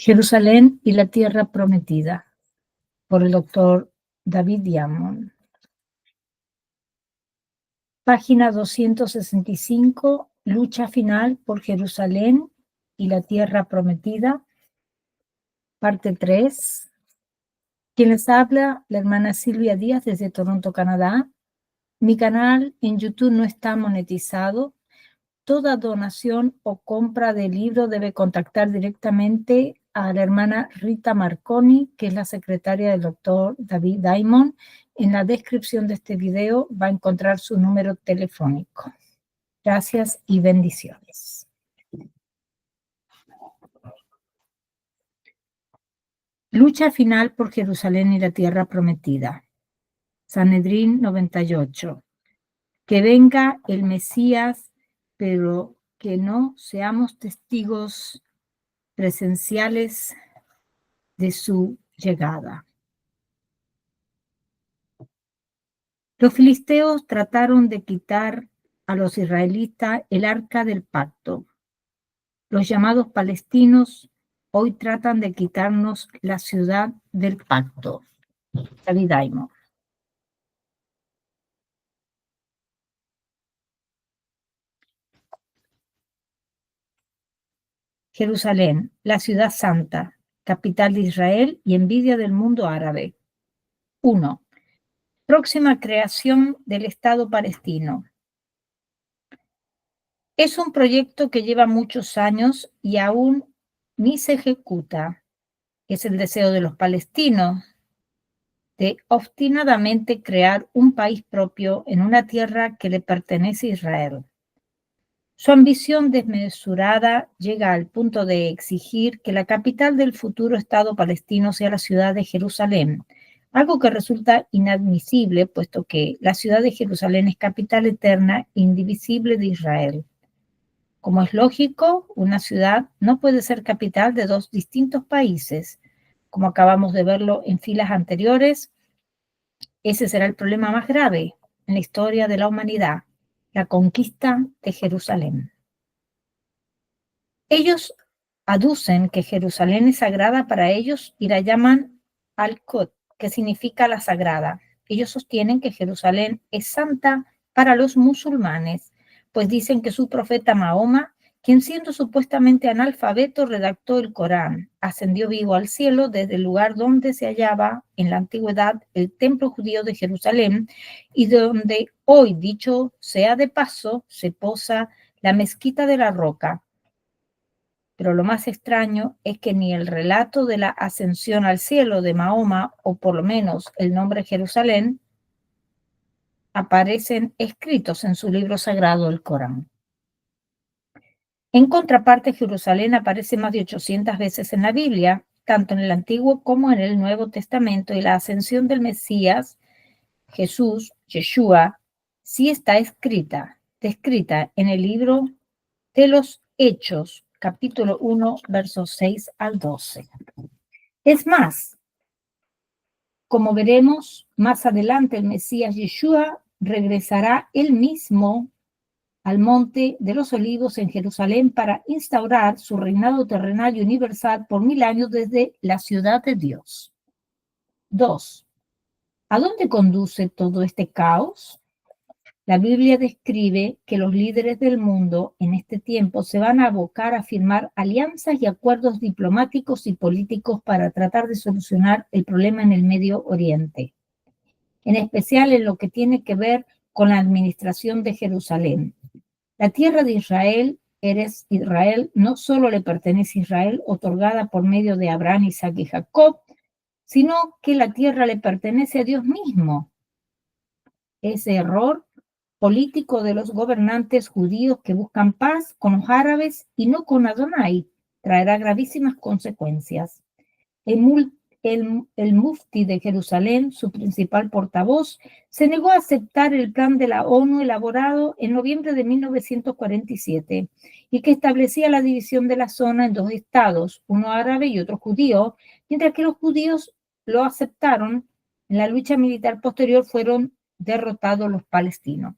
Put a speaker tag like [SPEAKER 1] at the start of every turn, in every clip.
[SPEAKER 1] Jerusalén y la tierra prometida, por el doctor David Diamond. Página 265, lucha final por Jerusalén y la tierra prometida, parte 3. Quien les habla, la hermana Silvia Díaz desde Toronto, Canadá. Mi canal en YouTube no está monetizado. Toda donación o compra de libro debe contactar directamente a la hermana Rita Marconi, que es la secretaria del doctor David Diamond. En la descripción de este video va a encontrar su número telefónico. Gracias y bendiciones. Lucha final por Jerusalén y la tierra prometida. Sanedrín 98. Que venga el Mesías, pero que no seamos testigos presenciales de su llegada. Los filisteos trataron de quitar a los israelitas el arca del pacto. Los llamados palestinos hoy tratan de quitarnos la ciudad del pacto. David Diamond. Jerusalén, la ciudad santa, capital de Israel y envidia del mundo árabe. 1. Próxima creación del Estado palestino. Es un proyecto que lleva muchos años y aún ni se ejecuta. Es el deseo de los palestinos de obstinadamente crear un país propio en una tierra que le pertenece a Israel. Su ambición desmesurada llega al punto de exigir que la capital del futuro Estado palestino sea la ciudad de Jerusalén, algo que resulta inadmisible, puesto que la ciudad de Jerusalén es capital eterna e indivisible de Israel. Como es lógico, una ciudad no puede ser capital de dos distintos países. Como acabamos de verlo en filas anteriores, ese será el problema más grave en la historia de la humanidad, la conquista de Jerusalén. Ellos aducen que Jerusalén es sagrada para ellos y la llaman Al-Quds, que significa la sagrada. Ellos sostienen que Jerusalén es santa para los musulmanes, pues dicen que su profeta Mahoma, quien siendo supuestamente analfabeto redactó el Corán, ascendió vivo al cielo desde el lugar donde se hallaba en la antigüedad el templo judío de Jerusalén y donde hoy, dicho sea de paso, se posa la mezquita de la Roca. Pero lo más extraño es que ni el relato de la ascensión al cielo de Mahoma, o por lo menos el nombre Jerusalén, aparecen escritos en su libro sagrado, el Corán. En contraparte, Jerusalén aparece más de 800 veces en la Biblia, tanto en el Antiguo como en el Nuevo Testamento, y la ascensión del Mesías, Jesús, Yeshua, sí está descrita en el libro de los Hechos, capítulo 1, versos 6 al 12. Es más, como veremos más adelante, el Mesías Yeshua regresará él mismo al Monte de los Olivos en Jerusalén para instaurar su reinado terrenal y universal por 1000 años desde la ciudad de Dios. 2. ¿A dónde conduce todo este caos? La Biblia describe que los líderes del mundo en este tiempo se van a abocar a firmar alianzas y acuerdos diplomáticos y políticos para tratar de solucionar el problema en el Medio Oriente, en especial en lo que tiene que ver con la administración de Jerusalén. La tierra de Israel, Eretz Israel, no solo le pertenece a Israel, otorgada por medio de Abraham, Isaac y Jacob, sino que la tierra le pertenece a Dios mismo. Ese error político de los gobernantes judíos que buscan paz con los árabes y no con Adonai traerá gravísimas consecuencias. El mufti de Jerusalén, su principal portavoz, se negó a aceptar el plan de la ONU elaborado en noviembre de 1947 y que establecía la división de la zona en dos estados, uno árabe y otro judío, mientras que los judíos lo aceptaron. En la lucha militar posterior fueron derrotados los palestinos.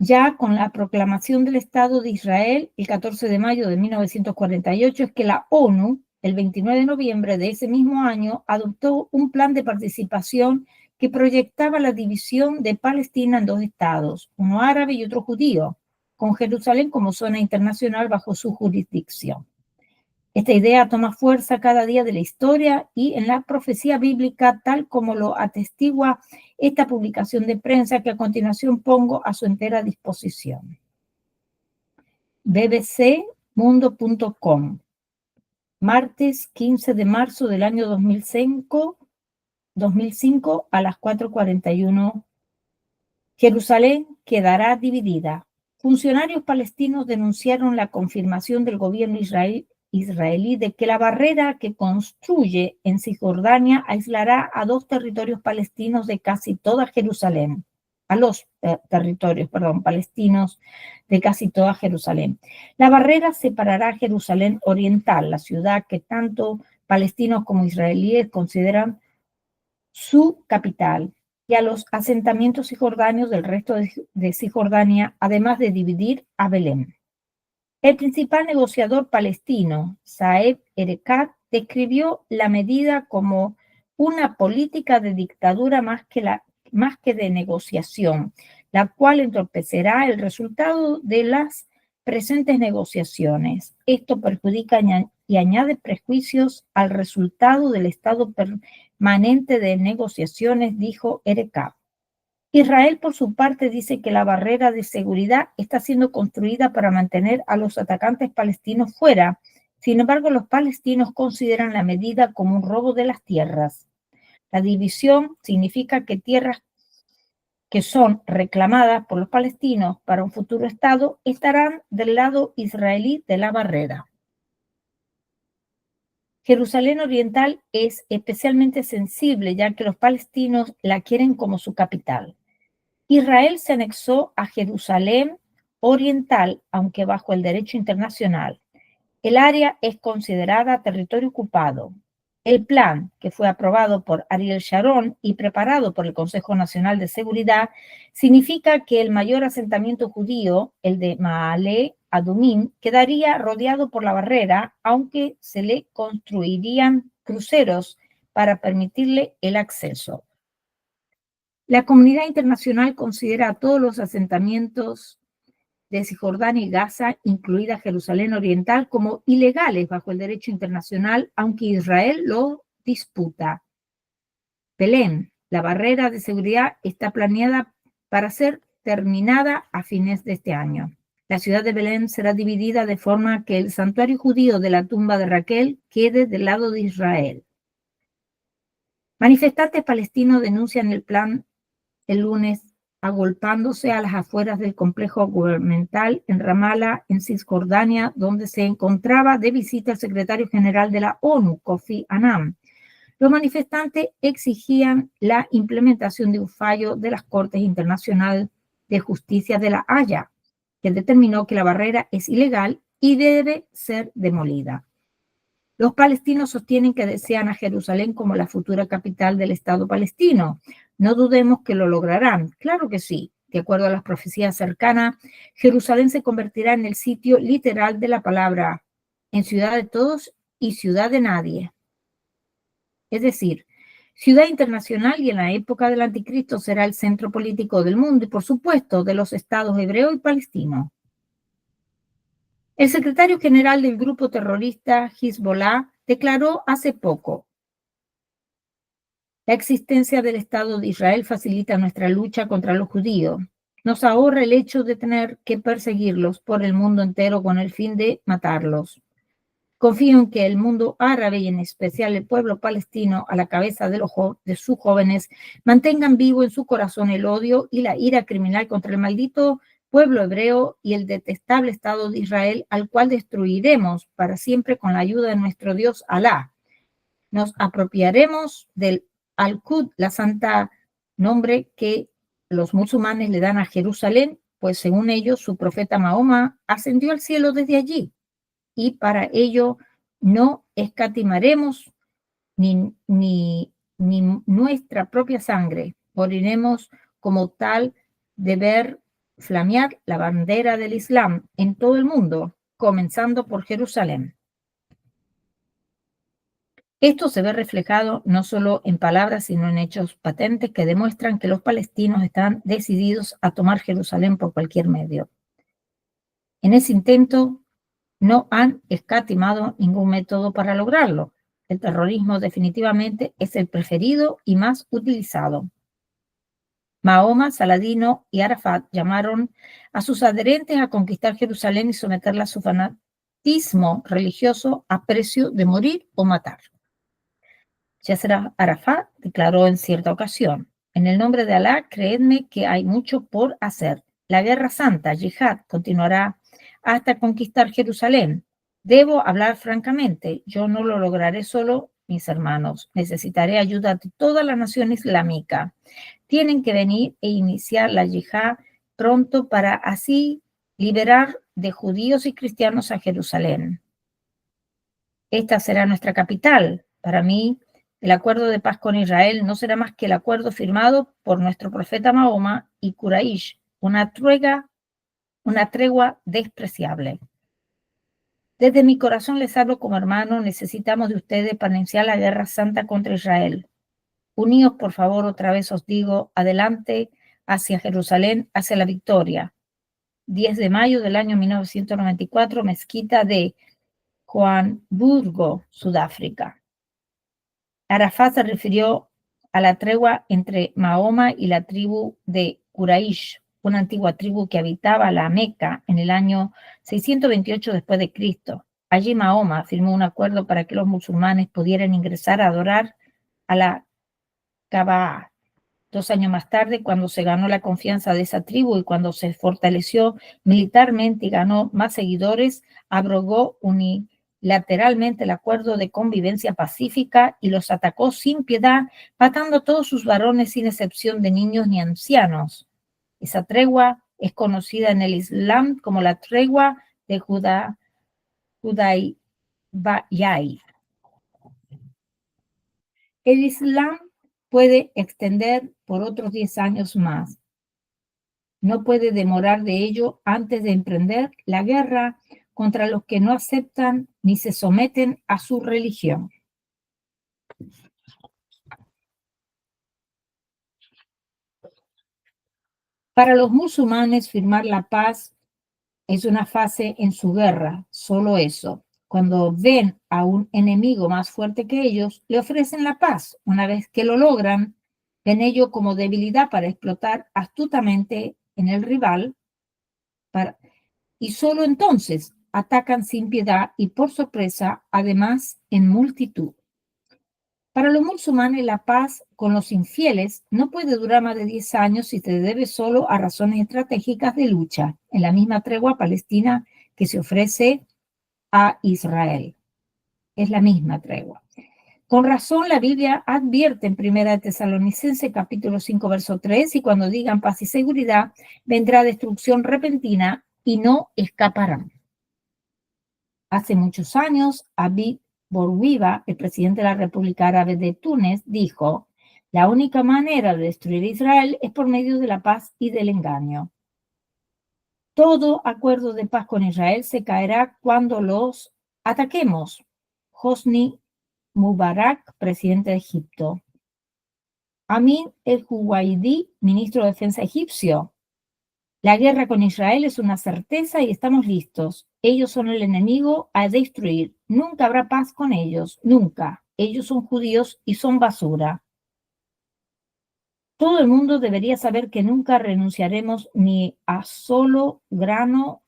[SPEAKER 1] ya con la proclamación del Estado de Israel el 14 de mayo de 1948, es que la ONU, el 29 de noviembre de ese mismo año, adoptó un plan de participación que proyectaba la división de Palestina en dos estados, uno árabe y otro judío, con Jerusalén como zona internacional bajo su jurisdicción. Esta idea toma fuerza cada día de la historia y en la profecía bíblica, tal como lo atestigua esta publicación de prensa que a continuación pongo a su entera disposición. bbcmundo.com, martes 15 de marzo del año 2005 a las 4:41. Jerusalén quedará dividida. Funcionarios palestinos denunciaron la confirmación del gobierno israelí de que la barrera que construye en Cisjordania aislará a dos territorios palestinos de casi toda Jerusalén, a los territorios, palestinos de casi toda Jerusalén. La barrera separará a Jerusalén Oriental, la ciudad que tanto palestinos como israelíes consideran su capital, y a los asentamientos cisjordanios del resto de Cisjordania, además de dividir a Belén. El principal negociador palestino, Saeb Erekat, describió la medida como una política de dictadura más que de negociación, la cual entorpecerá el resultado de las presentes negociaciones. Esto perjudica y añade prejuicios al resultado del estado permanente de negociaciones, dijo Erekat. Israel, por su parte, dice que la barrera de seguridad está siendo construida para mantener a los atacantes palestinos fuera. Sin embargo, los palestinos consideran la medida como un robo de las tierras. La división significa que tierras que son reclamadas por los palestinos para un futuro Estado estarán del lado israelí de la barrera. Jerusalén Oriental es especialmente sensible, ya que los palestinos la quieren como su capital. Israel se anexó a Jerusalén Oriental, aunque bajo el derecho internacional. El área es considerada territorio ocupado. El plan, que fue aprobado por Ariel Sharon y preparado por el Consejo Nacional de Seguridad, significa que el mayor asentamiento judío, el de Maale Adumim, quedaría rodeado por la barrera, aunque se le construirían cruceros para permitirle el acceso. La comunidad internacional considera a todos los asentamientos de Cisjordania y Gaza, incluida Jerusalén Oriental, como ilegales bajo el derecho internacional, aunque Israel lo disputa. Belén, la barrera de seguridad está planeada para ser terminada a fines de este año. La ciudad de Belén será dividida de forma que el santuario judío de la tumba de Raquel quede del lado de Israel. Manifestantes palestinos denuncian el plan el lunes, agolpándose a las afueras del complejo gubernamental en Ramallah, en Cisjordania, donde se encontraba de visita el secretario general de la ONU, Kofi Annan. Los manifestantes exigían la implementación de un fallo de las Cortes Internacionales de Justicia de La Haya, que determinó que la barrera es ilegal y debe ser demolida. Los palestinos sostienen que desean a Jerusalén como la futura capital del Estado palestino. No dudemos que lo lograrán. Claro que sí. De acuerdo a las profecías cercanas, Jerusalén se convertirá en el sitio literal de la palabra, en ciudad de todos y ciudad de nadie. Es decir, ciudad internacional, y en la época del anticristo será el centro político del mundo y, por supuesto, de los estados hebreo y palestino. El secretario general del grupo terrorista Hezbollah declaró hace poco: la existencia del Estado de Israel facilita nuestra lucha contra los judíos. Nos ahorra el hecho de tener que perseguirlos por el mundo entero con el fin de matarlos. Confío en que el mundo árabe y en especial el pueblo palestino, a la cabeza de sus jóvenes, mantengan vivo en su corazón el odio y la ira criminal contra el maldito pueblo hebreo y el detestable Estado de Israel, al cual destruiremos para siempre con la ayuda de nuestro Dios Alá. Nos apropiaremos del Al-Quds, la santa nombre que los musulmanes le dan a Jerusalén, pues según ellos su profeta Mahoma ascendió al cielo desde allí, y para ello no escatimaremos ni nuestra propia sangre, moriremos como tal deber flamear la bandera del Islam en todo el mundo, comenzando por Jerusalén. Esto se ve reflejado no solo en palabras, sino en hechos patentes que demuestran que los palestinos están decididos a tomar Jerusalén por cualquier medio. En ese intento no han escatimado ningún método para lograrlo. El terrorismo definitivamente es el preferido y más utilizado. Mahoma, Saladino y Arafat llamaron a sus adherentes a conquistar Jerusalén y someterla a su fanatismo religioso a precio de morir o matar. Yasser Arafat declaró en cierta ocasión: en el nombre de Alá, creedme que hay mucho por hacer. La guerra santa, yihad, continuará hasta conquistar Jerusalén. Debo hablar francamente, yo no lo lograré solo, mis hermanos. Necesitaré ayuda de toda la nación islámica. Tienen que venir e iniciar la yihad pronto para así liberar de judíos y cristianos a Jerusalén. Esta será nuestra capital. Para mí, el acuerdo de paz con Israel no será más que el acuerdo firmado por nuestro profeta Mahoma y Quraysh, una tregua despreciable. Desde mi corazón les hablo como hermano, necesitamos de ustedes para iniciar la guerra santa contra Israel. Uníos, por favor, otra vez os digo, adelante hacia Jerusalén, hacia la victoria. 10 de mayo del año 1994, mezquita de Johannesburgo, Sudáfrica. Arafat se refirió a la tregua entre Mahoma y la tribu de Quraysh, una antigua tribu que habitaba la Meca en el año 628 después de Cristo. Allí Mahoma firmó un acuerdo para que los musulmanes pudieran ingresar a adorar a la Kaaba. 2 años más tarde, cuando se ganó la confianza de esa tribu y cuando se fortaleció militarmente y ganó más seguidores, abrogó unilateralmente el acuerdo de convivencia pacífica y los atacó sin piedad, matando a todos sus varones sin excepción de niños ni ancianos. Esa tregua es conocida en el Islam como la tregua de Hudaybiyah. El Islam puede extender por otros 10 años más. No puede demorar de ello antes de emprender la guerra contra los que no aceptan ni se someten a su religión. Para los musulmanes, firmar la paz es una fase en su guerra, solo eso. Cuando ven a un enemigo más fuerte que ellos, le ofrecen la paz. Una vez que lo logran, ven ello como debilidad para explotar astutamente en el rival y solo entonces atacan sin piedad y por sorpresa, además en multitud. Para los musulmanes, la paz con los infieles no puede durar más de 10 años y se debe solo a razones estratégicas de lucha, en la misma tregua palestina que se ofrece a Israel. Es la misma tregua. Con razón, la Biblia advierte en 1 Tesalonicenses capítulo 5, verso 3, y cuando digan paz y seguridad, vendrá destrucción repentina y no escaparán. Hace muchos años, Abid Bourguiba, el presidente de la República Árabe de Túnez, dijo: la única manera de destruir Israel es por medio de la paz y del engaño. Todo acuerdo de paz con Israel se caerá cuando los ataquemos. Hosni Mubarak, presidente de Egipto. Amin el-Juwaydi, ministro de Defensa egipcio. La guerra con Israel es una certeza y estamos listos. Ellos son el enemigo a destruir. Nunca habrá paz con ellos, nunca. Ellos son judíos y son basura. Todo el mundo debería saber que nunca renunciaremos ni a un solo grano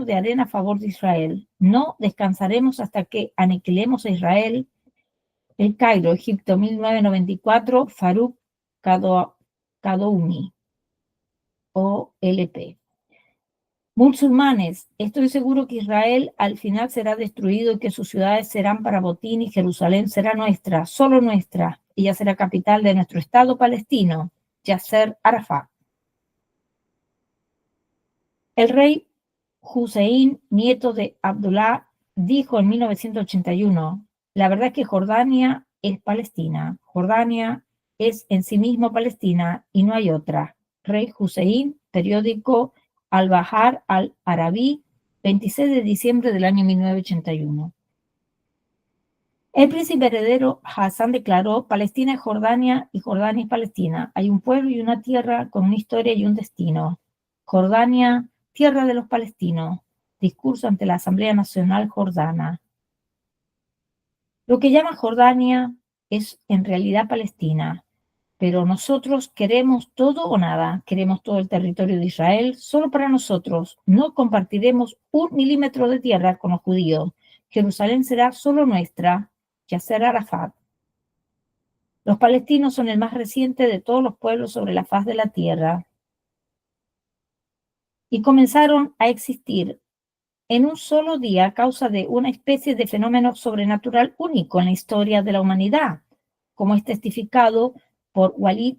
[SPEAKER 1] de arena a favor de Israel. No descansaremos hasta que aniquilemos a Israel. El Cairo, Egipto, 1994, Farouk Kadoumi, OLP. Musulmanes, estoy seguro que Israel al final será destruido y que sus ciudades serán para botín y Jerusalén será nuestra, solo nuestra. Ella será capital de nuestro Estado palestino, Yasser Arafat. El rey Hussein, nieto de Abdullah, dijo en 1981, la verdad es que Jordania es Palestina. Jordania es en sí mismo Palestina y no hay otra. Rey Hussein, periódico Al-Bahar Al-Arabi, 26 de diciembre del año 1981. El príncipe heredero Hassan declaró: Palestina es Jordania y Jordania es Palestina. Hay un pueblo y una tierra con una historia y un destino. Jordania, tierra de los palestinos. Discurso ante la Asamblea Nacional Jordana. Lo que llama Jordania es en realidad Palestina, pero nosotros queremos todo o nada. Queremos todo el territorio de Israel solo para nosotros. No compartiremos 1 milímetro de tierra con los judíos. Jerusalén será solo nuestra. Yasser Arafat. Los palestinos son el más reciente de todos los pueblos sobre la faz de la tierra y comenzaron a existir en un solo día a causa de una especie de fenómeno sobrenatural único en la historia de la humanidad, como es testificado por Walid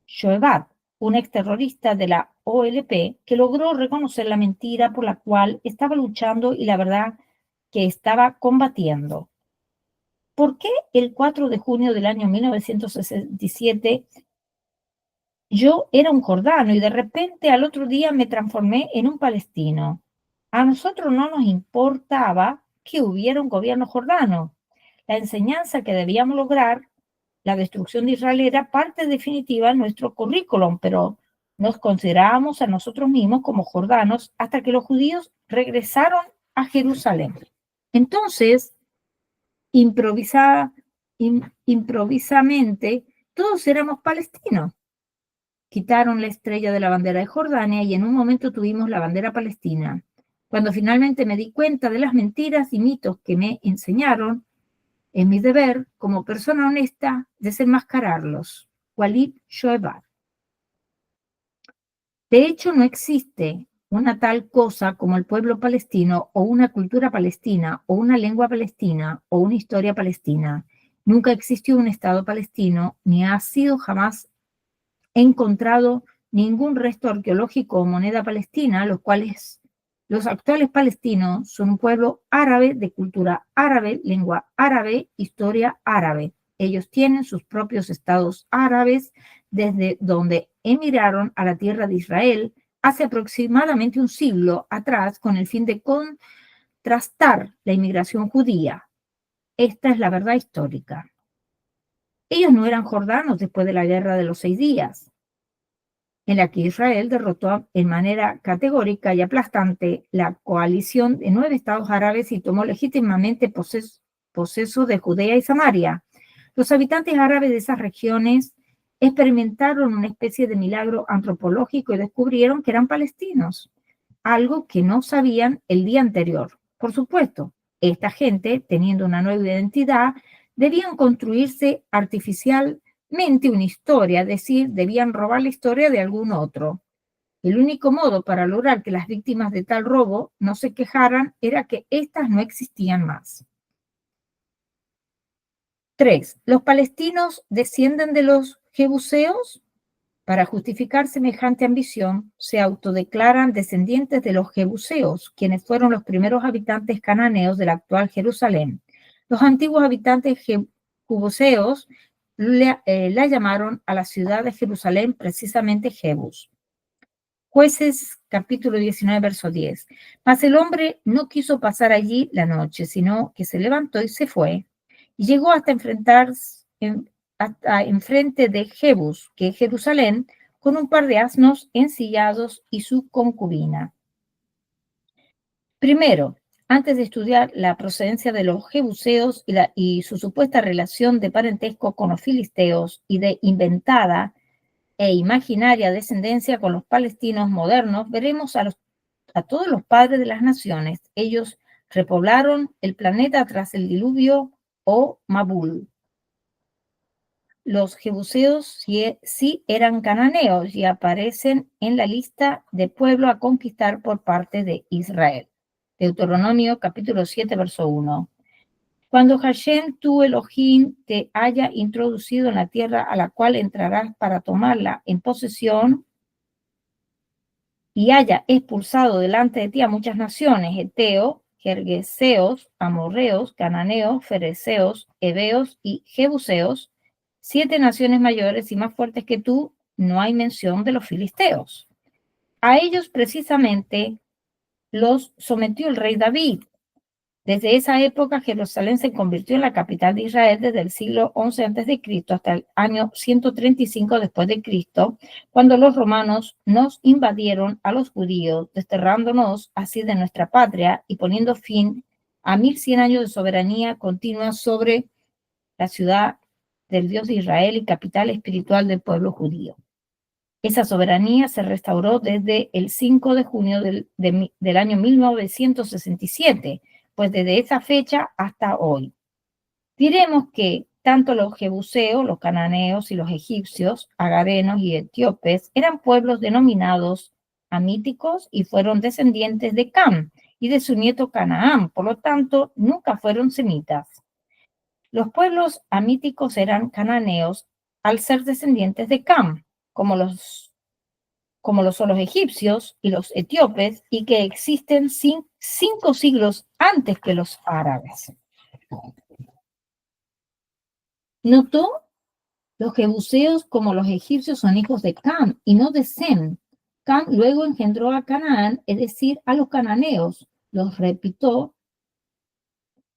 [SPEAKER 1] Shoebat, un exterrorista de la OLP que logró reconocer la mentira por la cual estaba luchando y la verdad que estaba combatiendo. ¿Por qué el 4 de junio del año 1967 yo era un jordano y de repente al otro día me transformé en un palestino? A nosotros no nos importaba que hubiera un gobierno jordano. La enseñanza que debíamos lograr, la destrucción de Israel, era parte definitiva de nuestro currículum, pero nos considerábamos a nosotros mismos como jordanos hasta que los judíos regresaron a Jerusalén. Entonces, improvisamente, todos éramos palestinos. Quitaron la estrella de la bandera de Jordania y en un momento tuvimos la bandera palestina. Cuando finalmente me di cuenta de las mentiras y mitos que me enseñaron, es mi deber, como persona honesta, desenmascararlos. Walid Shoebat. De hecho, no existe una tal cosa como el pueblo palestino o una cultura palestina o una lengua palestina o una historia palestina. Nunca existió un Estado palestino ni ha sido jamás encontrado ningún resto arqueológico o moneda palestina, los actuales palestinos son un pueblo árabe de cultura árabe, lengua árabe, historia árabe. Ellos tienen sus propios estados árabes desde donde emigraron a la tierra de Israel hace aproximadamente un siglo atrás con el fin de contrastar la inmigración judía. Esta es la verdad histórica. Ellos no eran jordanos después de la Guerra de los 6 días, en la que Israel derrotó en manera categórica y aplastante la coalición de 9 estados árabes y tomó legítimamente poseso de Judea y Samaria. Los habitantes árabes de esas regiones experimentaron una especie de milagro antropológico y descubrieron que eran palestinos, algo que no sabían el día anterior. Por supuesto, esta gente, teniendo una nueva identidad, debían construirse artificialmente una historia, es decir, debían robar la historia de algún otro. El único modo para lograr que las víctimas de tal robo no se quejaran era que éstas no existían más. 3. ¿Los palestinos descienden de los jebuseos? Para justificar semejante ambición, se autodeclaran descendientes de los jebuseos, quienes fueron los primeros habitantes cananeos de la actual Jerusalén. Los antiguos habitantes jebuseos la llamaron a la ciudad de Jerusalén precisamente Jebus. Jueces, capítulo 19, verso 10. Mas el hombre no quiso pasar allí la noche, sino que se levantó y se fue, y llegó hasta enfrente de Jebus, que es Jerusalén, con un par de asnos ensillados y su concubina. Primero, antes de estudiar la procedencia de los jebuseos y su supuesta relación de parentesco con los filisteos y de inventada e imaginaria descendencia con los palestinos modernos, veremos a todos los padres de las naciones. Ellos repoblaron el planeta tras el diluvio o Mabul. Los jebuseos sí eran cananeos y aparecen en la lista de pueblo a conquistar por parte de Israel. Deuteronomio capítulo 7, verso 1. Cuando Hashem, tu Elohim, te haya introducido en la tierra a la cual entrarás para tomarla en posesión y haya expulsado delante de ti a muchas naciones, heteos, gergeseos, amorreos, cananeos, fereceos, heveos y jebuseos, 7 naciones mayores y más fuertes que tú, no hay mención de los filisteos. A ellos precisamente los sometió el rey David. Desde esa época, Jerusalén se convirtió en la capital de Israel desde el siglo XI a.C. hasta el año 135 después de Cristo, cuando los romanos nos invadieron a los judíos, desterrándonos así de nuestra patria y poniendo fin a 1100 años de soberanía continua sobre la ciudad del Dios de Israel y capital espiritual del pueblo judío. Esa soberanía se restauró desde el 5 de junio del año 1967, pues desde esa fecha hasta hoy. Diremos que tanto los jebuseos, los cananeos y los egipcios, agarenos y etíopes eran pueblos denominados amíticos y fueron descendientes de Cam y de su nieto Canaán, por lo tanto, nunca fueron semitas. Los pueblos amíticos eran cananeos al ser descendientes de Cam, como lo son los egipcios y los etíopes, y que existen 5 siglos antes que los árabes. Notó, los jebuseos como los egipcios son hijos de Cam y no de Sem. Cam luego engendró a Canaán, es decir, a los cananeos. Los repitió,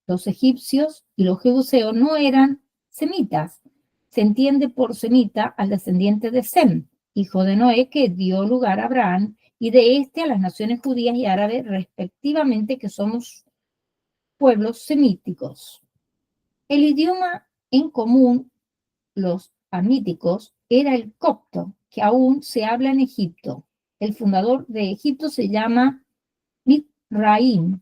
[SPEAKER 1] los egipcios y los jebuseos no eran semitas. Se entiende por semita al descendiente de Sem, hijo de Noé, que dio lugar a Abraham, y de este a las naciones judías y árabes, respectivamente, que somos pueblos semíticos. El idioma en común, los amíticos, era el copto, que aún se habla en Egipto. El fundador de Egipto se llama Mizraim.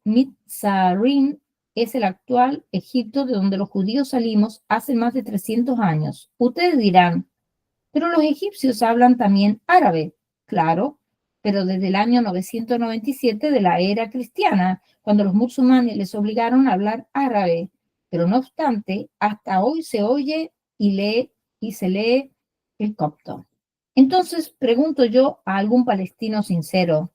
[SPEAKER 1] Mizraim es el actual Egipto de donde los judíos salimos hace más de 300 años. Ustedes dirán, pero los egipcios hablan también árabe. Claro, pero desde el año 997 de la era cristiana, cuando los musulmanes les obligaron a hablar árabe. Pero no obstante, hasta hoy se oye y se lee el copto. Entonces pregunto yo a algún palestino sincero,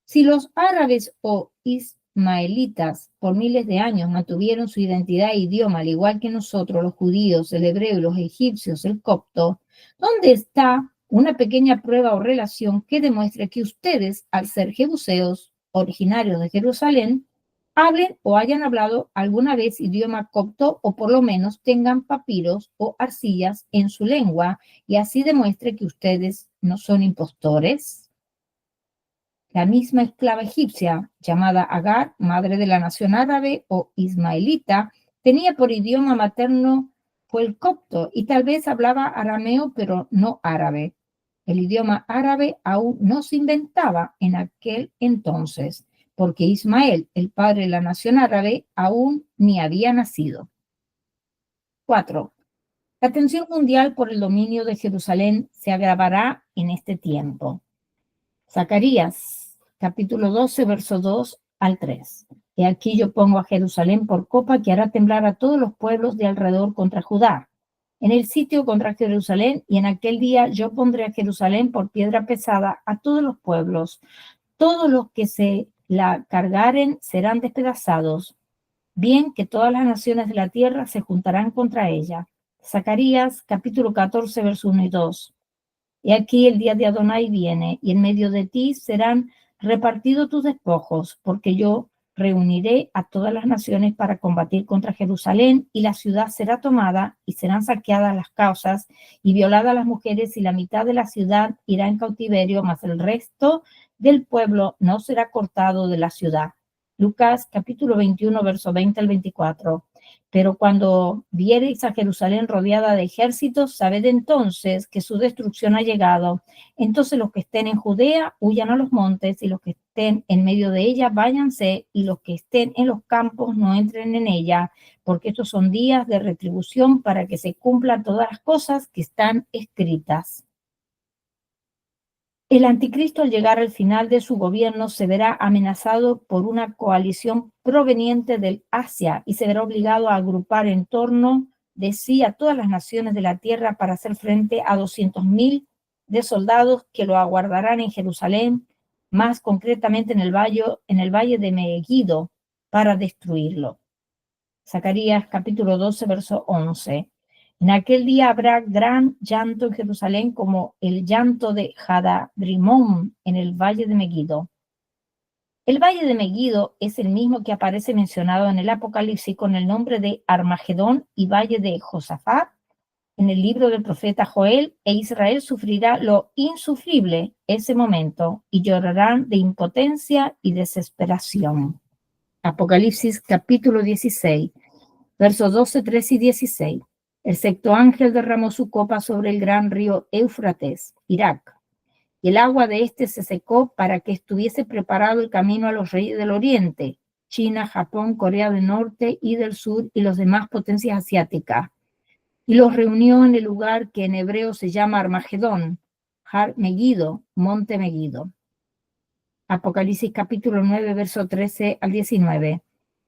[SPEAKER 1] si los árabes o ismaelitas por miles de años mantuvieron su identidad e idioma, al igual que nosotros, los judíos, el hebreo y los egipcios, el copto, ¿dónde está una pequeña prueba o relación que demuestre que ustedes, al ser jebuseos, originarios de Jerusalén, hablen o hayan hablado alguna vez idioma copto o por lo menos tengan papiros o arcillas en su lengua y así demuestre que ustedes no son impostores? La misma esclava egipcia, llamada Agar, madre de la nación árabe o ismaelita, tenía por idioma materno fue el copto y tal vez hablaba arameo, pero no árabe. El idioma árabe aún no se inventaba en aquel entonces, porque Ismael, el padre de la nación árabe, aún ni había nacido. 4. La tensión mundial por el dominio de Jerusalén se agravará en este tiempo. Zacarías, capítulo 12, verso 2 al 3. Y aquí yo pongo a Jerusalén por copa que hará temblar a todos los pueblos de alrededor contra Judá. En el sitio contra Jerusalén, y en aquel día yo pondré a Jerusalén por piedra pesada a todos los pueblos. Todos los que se la cargaren serán despedazados. Bien que todas las naciones de la tierra se juntarán contra ella. Zacarías, capítulo 14, verso 1 y 2. Y aquí el día de Adonai viene, y en medio de ti serán repartidos tus despojos, porque yo reuniré a todas las naciones para combatir contra Jerusalén, y la ciudad será tomada, y serán saqueadas las casas, y violadas las mujeres, y la mitad de la ciudad irá en cautiverio, mas el resto del pueblo no será cortado de la ciudad. Lucas capítulo 21, verso 20 al 24. Pero cuando viereis a Jerusalén rodeada de ejércitos, sabed entonces que su destrucción ha llegado. Entonces los que estén en Judea huyan a los montes, y los que estén en medio de ella váyanse, y los que estén en los campos no entren en ella, porque estos son días de retribución para que se cumplan todas las cosas que están escritas. El anticristo, al llegar al final de su gobierno, se verá amenazado por una coalición proveniente del Asia y se verá obligado a agrupar en torno de sí a todas las naciones de la tierra para hacer frente a 200.000 de soldados que lo aguardarán en Jerusalén, más concretamente en el valle de Megiddo, para destruirlo. Zacarías capítulo 12, verso 11. En aquel día habrá gran llanto en Jerusalén como el llanto de Hadadrimón en el valle de Megiddo. El valle de Megiddo es el mismo que aparece mencionado en el Apocalipsis con el nombre de Armagedón y valle de Josafat en el libro del profeta Joel, e Israel sufrirá lo insufrible ese momento y llorarán de impotencia y desesperación. Apocalipsis capítulo 16, versos 12, 13 y 16. El sexto ángel derramó su copa sobre el gran río Éufrates, Irak, y el agua de éste se secó para que estuviese preparado el camino a los reyes del oriente, China, Japón, Corea del Norte y del Sur y las demás potencias asiáticas. Y los reunió en el lugar que en hebreo se llama Armagedón, Har Megiddo, Monte Megiddo. Apocalipsis capítulo 9, verso 13 al 19.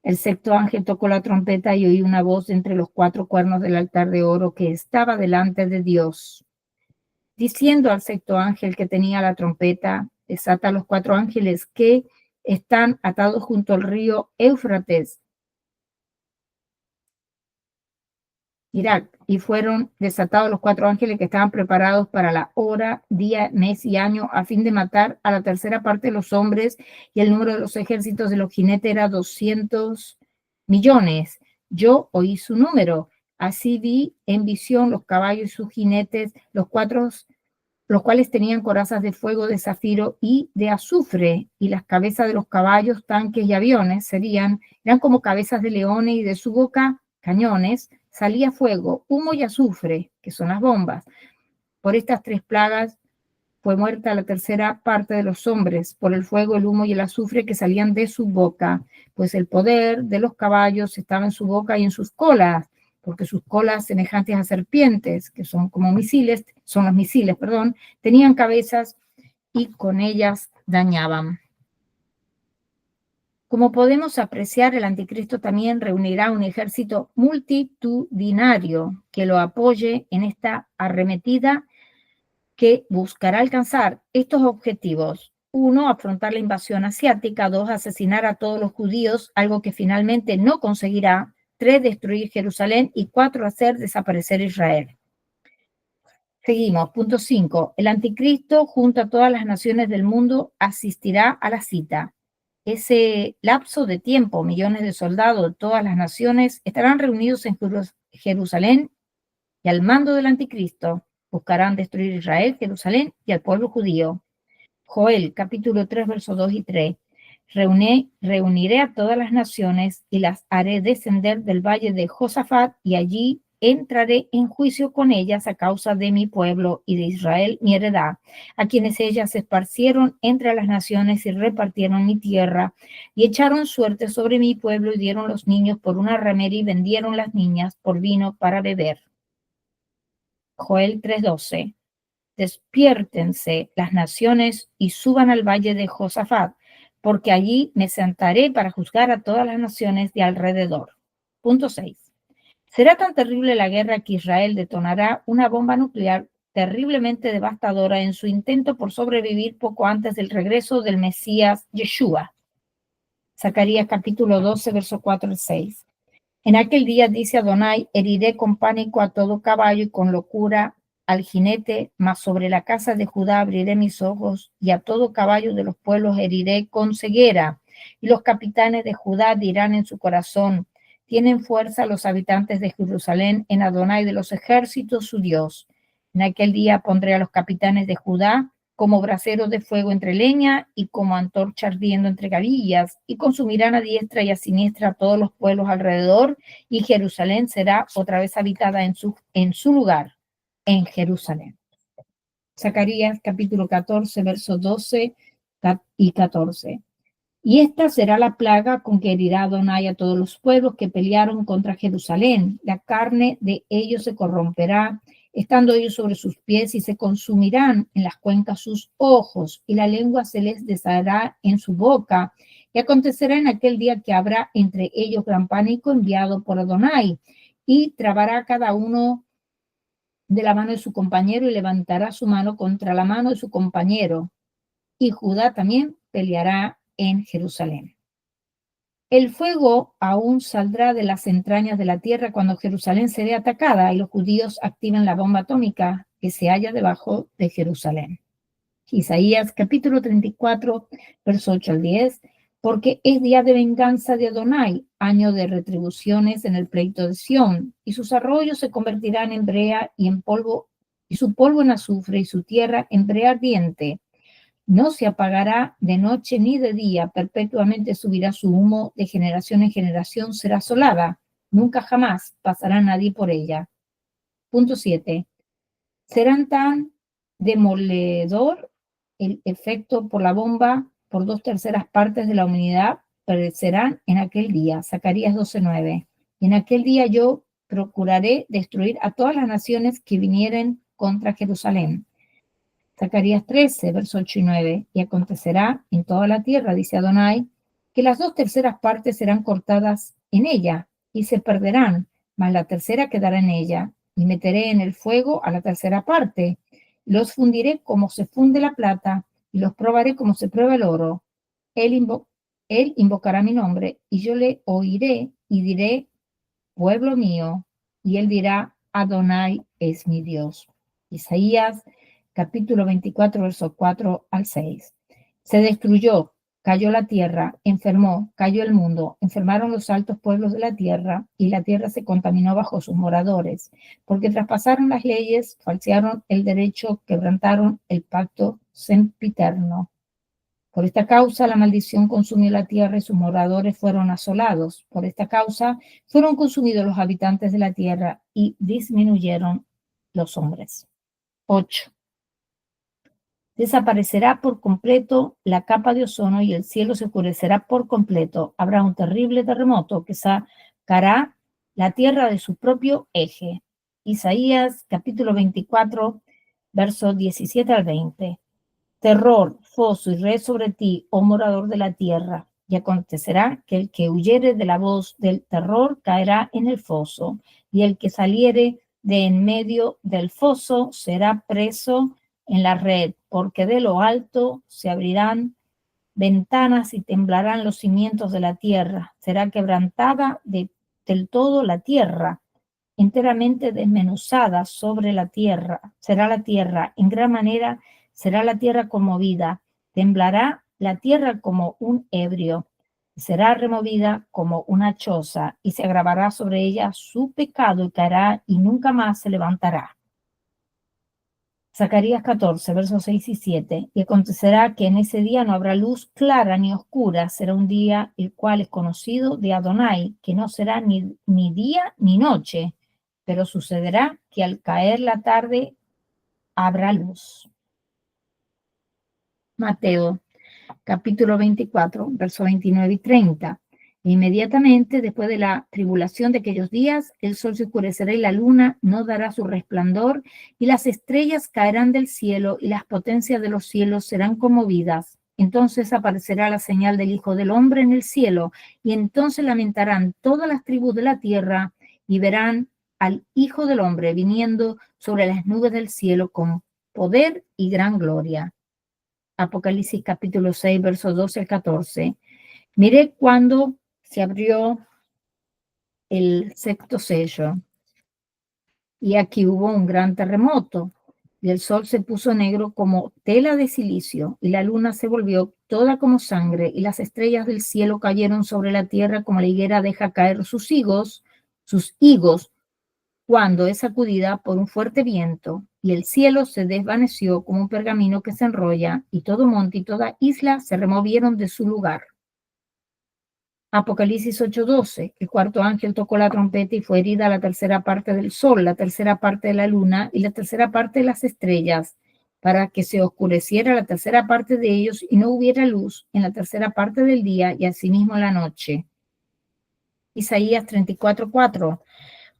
[SPEAKER 1] El sexto ángel tocó la trompeta y oí una voz entre los cuatro cuernos del altar de oro que estaba delante de Dios, diciendo al sexto ángel que tenía la trompeta: desata a los cuatro ángeles que están atados junto al río Éufrates, Irak, y fueron desatados los cuatro ángeles que estaban preparados para la hora, día, mes y año, a fin de matar a la tercera parte de los hombres, y el número de los ejércitos de los jinetes era 200 millones. Yo oí su número. Así vi en visión los caballos y sus jinetes, los cuales tenían corazas de fuego, de zafiro y de azufre, y las cabezas de los caballos, tanques y aviones eran como cabezas de leones, y de su boca cañones salía fuego, humo y azufre, que son las bombas. Por estas tres plagas fue muerta la tercera parte de los hombres, por el fuego, el humo y el azufre que salían de su boca, pues el poder de los caballos estaba en su boca y en sus colas, porque sus colas semejantes a serpientes, que son como misiles, son los misiles, perdón, tenían cabezas y con ellas dañaban. Como podemos apreciar, el anticristo también reunirá un ejército multitudinario que lo apoye en esta arremetida que buscará alcanzar estos objetivos. 1, afrontar la invasión asiática. 2, asesinar a todos los judíos, algo que finalmente no conseguirá. 3, destruir Jerusalén. Y 4, hacer desaparecer Israel. Seguimos. Punto 5. El anticristo, junto a todas las naciones del mundo, asistirá a la cita. Ese lapso de tiempo, millones de soldados de todas las naciones estarán reunidos en Jerusalén, y al mando del anticristo buscarán destruir Israel, Jerusalén y al pueblo judío. Joel, capítulo 3, versos 2 y 3. Reuniré a todas las naciones y las haré descender del valle de Josafat, y allí entraré en juicio con ellas a causa de mi pueblo y de Israel, mi heredad, a quienes ellas se esparcieron entre las naciones y repartieron mi tierra, y echaron suerte sobre mi pueblo y dieron los niños por una ramera y vendieron las niñas por vino para beber. Joel 3:12. Despiértense las naciones y suban al valle de Josafat, porque allí me sentaré para juzgar a todas las naciones de alrededor. Punto 6. Será tan terrible la guerra que Israel detonará una bomba nuclear terriblemente devastadora en su intento por sobrevivir poco antes del regreso del Mesías Yeshua. Zacarías capítulo 12, verso 4 al 6. En aquel día, dice Adonai, heriré con pánico a todo caballo y con locura al jinete, mas sobre la casa de Judá abriré mis ojos, y a todo caballo de los pueblos heriré con ceguera. Y los capitanes de Judá dirán en su corazón: tienen fuerza los habitantes de Jerusalén en Adonai de los ejércitos, su Dios. En aquel día pondré a los capitanes de Judá como braseros de fuego entre leña y como antorcha ardiendo entre gavillas, y consumirán a diestra y a siniestra a todos los pueblos alrededor, y Jerusalén será otra vez habitada en su lugar, en Jerusalén. Zacarías capítulo 14, versos 12 y 14. Y esta será la plaga con que herirá Adonai a todos los pueblos que pelearon contra Jerusalén. La carne de ellos se corromperá, estando ellos sobre sus pies, y se consumirán en las cuencas sus ojos, y la lengua se les deshará en su boca. Y acontecerá en aquel día que habrá entre ellos gran pánico enviado por Adonai, y trabará cada uno de la mano de su compañero y levantará su mano contra la mano de su compañero. Y Judá también peleará en Jerusalén. El fuego aún saldrá de las entrañas de la tierra cuando Jerusalén se ve atacada y los judíos activen la bomba atómica que se halla debajo de Jerusalén. Isaías capítulo 34, verso 8 al 10, porque es día de venganza de Adonai, año de retribuciones en el pleito de Sión, y sus arroyos se convertirán en brea y en polvo, y su polvo en azufre, y su tierra en brea ardiente. No se apagará de noche ni de día, perpetuamente subirá su humo, de generación en generación será asolada, nunca jamás pasará nadie por ella. Punto 7. Serán tan demoledor el efecto por la bomba por 2/3 de la humanidad perecerán en aquel día. Zacarías 12:9. En aquel día yo procuraré destruir a todas las naciones que vinieren contra Jerusalén. Zacarías 13, versos 8 y 9. Y acontecerá en toda la tierra, dice Adonai, que las 2/3 serán cortadas en ella y se perderán, mas la tercera quedará en ella. Y meteré en el fuego a la tercera parte. Los fundiré como se funde la plata y los probaré como se prueba el oro. Él invocará mi nombre y yo le oiré y diré, pueblo mío, y él dirá, Adonai es mi Dios. Isaías capítulo 24, versos 4 al 6. Se destruyó, cayó la tierra, enfermó, cayó el mundo, enfermaron los altos pueblos de la tierra, y la tierra se contaminó bajo sus moradores, porque traspasaron las leyes, falsearon el derecho, quebrantaron el pacto sempiterno. Por esta causa la maldición consumió la tierra y sus moradores fueron asolados. Por esta causa fueron consumidos los habitantes de la tierra y disminuyeron los hombres. 8. Desaparecerá por completo la capa de ozono y el cielo se oscurecerá por completo. Habrá un terrible terremoto que sacará la tierra de su propio eje. Isaías capítulo 24, versos 17 al 20. Terror, foso y red sobre ti, oh morador de la tierra. Y acontecerá que el que huyere de la voz del terror caerá en el foso, y el que saliere de en medio del foso será preso en la red, porque de lo alto se abrirán ventanas y temblarán los cimientos de la tierra. Será quebrantada del todo la tierra, enteramente desmenuzada sobre la tierra. Será la tierra en gran manera, será la tierra conmovida, temblará la tierra como un ebrio, será removida como una choza y se agravará sobre ella su pecado y caerá y nunca más se levantará. Zacarías 14, versos 6 y 7. Y acontecerá que en ese día no habrá luz clara ni oscura, será un día el cual es conocido de Adonai, que no será ni día ni noche, pero sucederá que al caer la tarde habrá luz. Mateo capítulo 24, versos 29 y 30. E inmediatamente después de la tribulación de aquellos días, el sol se oscurecerá y la luna no dará su resplandor, y las estrellas caerán del cielo, y las potencias de los cielos serán conmovidas. Entonces aparecerá la señal del Hijo del Hombre en el cielo, y entonces lamentarán todas las tribus de la tierra, y verán al Hijo del Hombre viniendo sobre las nubes del cielo con poder y gran gloria. Apocalipsis capítulo 6, versos 12 al 14. Miré cuando se abrió el sexto sello, y aquí hubo un gran terremoto, y el sol se puso negro como tela de silicio, y la luna se volvió toda como sangre, y las estrellas del cielo cayeron sobre la tierra como la higuera deja caer sus higos, cuando es sacudida por un fuerte viento, y el cielo se desvaneció como un pergamino que se enrolla, y todo monte y toda isla se removieron de su lugar. Apocalipsis 8:12, el cuarto ángel tocó la trompeta y fue herida la tercera parte del sol, la tercera parte de la luna y la tercera parte de las estrellas, para que se oscureciera la tercera parte de ellos y no hubiera luz en la tercera parte del día y asimismo en la noche. Isaías 34:4.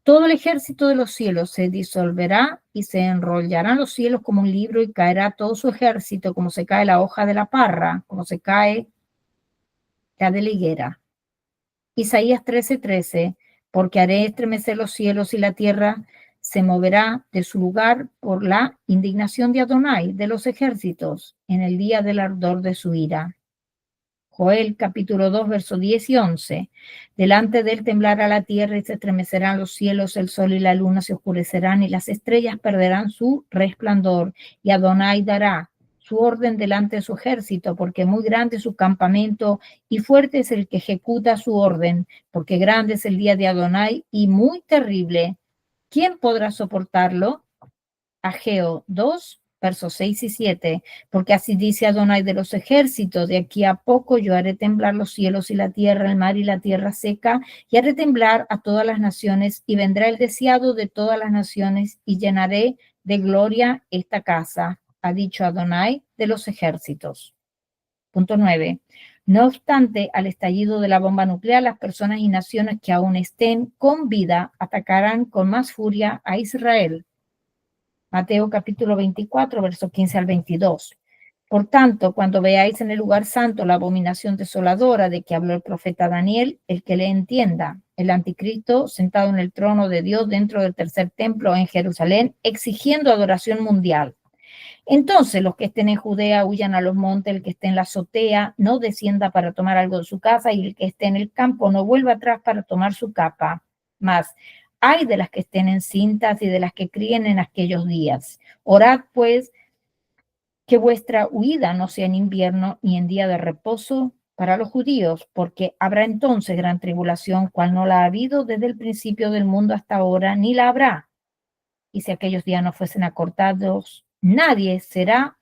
[SPEAKER 1] Todo el ejército de los cielos se disolverá y se enrollarán los cielos como un libro y caerá todo su ejército como se cae la hoja de la parra, como se cae la de la higuera. Isaías 13:13, porque haré estremecer los cielos y la tierra se moverá de su lugar por la indignación de Adonai de los ejércitos en el día del ardor de su ira. Joel capítulo 2, versos 10 y 11. Delante de él temblará la tierra y se estremecerán los cielos, el sol y la luna se oscurecerán y las estrellas perderán su resplandor. Y Adonai dará su orden delante de su ejército, porque muy grande es su campamento y fuerte es el que ejecuta su orden, porque grande es el día de Adonai y muy terrible. ¿Quién podrá soportarlo? Ageo 2, versos 6 y 7, porque así dice Adonai de los ejércitos, de aquí a poco yo haré temblar los cielos y la tierra, el mar y la tierra seca, y haré temblar a todas las naciones, y vendrá el deseado de todas las naciones, y llenaré de gloria esta casa, ha dicho Adonai de los ejércitos. Punto 9. No obstante, al estallido de la bomba nuclear, las personas y naciones que aún estén con vida atacarán con más furia a Israel. Mateo capítulo 24, versos 15 al 22. Por tanto, cuando veáis en el lugar santo la abominación desoladora de que habló el profeta Daniel, el que le entienda, el anticristo sentado en el trono de Dios dentro del tercer templo en Jerusalén, exigiendo adoración mundial. Entonces los que estén en Judea huyan a los montes, el que esté en la azotea no descienda para tomar algo de su casa, y el que esté en el campo no vuelva atrás para tomar su capa. Mas ay de las que estén encintas y de las que críen en aquellos días. Orad pues que vuestra huida no sea en invierno ni en día de reposo para los judíos, porque habrá entonces gran tribulación, cual no la ha habido desde el principio del mundo hasta ahora, ni la habrá. Y si aquellos días no fuesen acortados, nadie sería